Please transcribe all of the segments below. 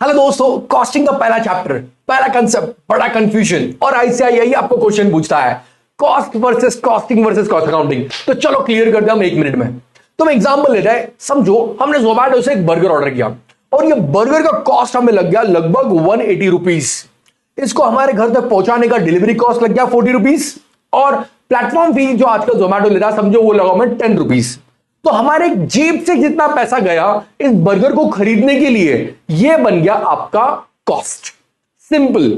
Hello दोस्तों, costing का पहला चैप्टर, पहला कंसेप्ट, बड़ा कंफ्यूजन और आईसीआई आपको क्वेश्चन पूछता है cost versus costing versus cost accounting. तो चलो क्लियर करते हैं हम 1 मिनट में। तो मैं एग्जांपल लेते हैं। समझो हमने जोमैटो से एक बर्गर ऑर्डर किया और ये बर्गर का कॉस्ट हमें लग गया लगभग 180 रुपीज। इसको हमारे घर तक पहुंचाने का डिलीवरी कॉस्ट लग गया 40 रुपीज और प्लेटफॉर्म फी जो आजकल जोमैटो ले रहा समझो वो लगा हमें 10 रुपीज। तो हमारे जेब से जितना पैसा गया इस बर्गर को खरीदने के लिए यह बन गया आपका cost. Simple.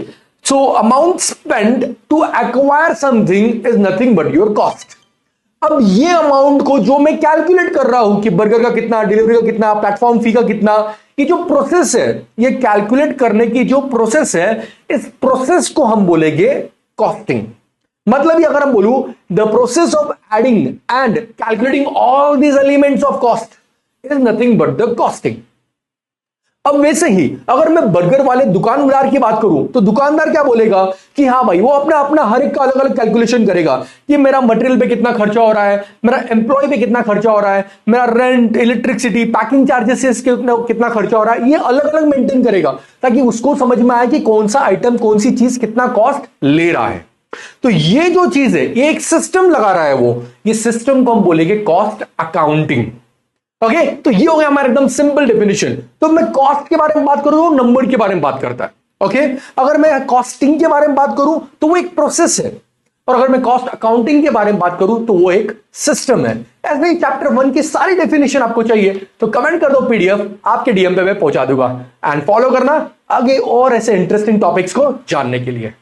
So amount spend to acquire something is nothing but your cost. अब ये अमाउंट को जो मैं कैलकुलेट कर रहा हूं कि बर्गर का कितना, डिलीवरी का कितना, प्लेटफॉर्म फी का कितना, ये जो प्रोसेस है, ये कैलकुलेट करने की जो प्रोसेस है, इस प्रोसेस को हम बोलेंगे कॉस्टिंग। मतलब ये अगर हम बोलूं the process of adding and calculating all these elements of cost is nothing but the costing. अब वैसे ही अगर मैं बर्गर वाले दुकानदार की बात करूं तो दुकानदार क्या बोलेगा कि हाँ भाई, वो अपना अपना हर एक का अलग अलग कैलकुलेशन करेगा कि मेरा मटेरियल पे कितना खर्चा हो रहा है, मेरा एम्प्लॉय पे कितना खर्चा हो रहा है, मेरा रेंट, इलेक्ट्रिसिटी, पैकिंग चार्जेस कितना खर्चा हो रहा है, ये अलग अलग मेंटेन करेगा ताकि उसको समझ में आए कि कौन सा आइटम, कौन सी चीज कितना कॉस्ट ले रहा है। तो ये जो चीज है, ये एक सिस्टम लगा रहा है वो, ये सिस्टम को हम बोलेंगे कॉस्ट अकाउंटिंग। ओके, तो ये हो गया हमारा एकदम सिंपल डेफिनेशन। तो मैं कॉस्ट के बारे में बात करूं तो नंबर के बारे में बात करता है। ओके, अगर मैं कॉस्टिंग के बारे में बात करूं तो वो एक प्रोसेस है और अगर मैं कॉस्ट अकाउंटिंग के बारे में बात करूं तो वो एक सिस्टम है। ऐसे ही चैप्टर 1 की सारी डेफिनेशन आपको चाहिए तो कमेंट कर दो, पीडीएफ आपके डीएम पे मैं पहुंचा दूंगा। एंड फॉलो करना आगे और ऐसे इंटरेस्टिंग टॉपिक्स को जानने के लिए।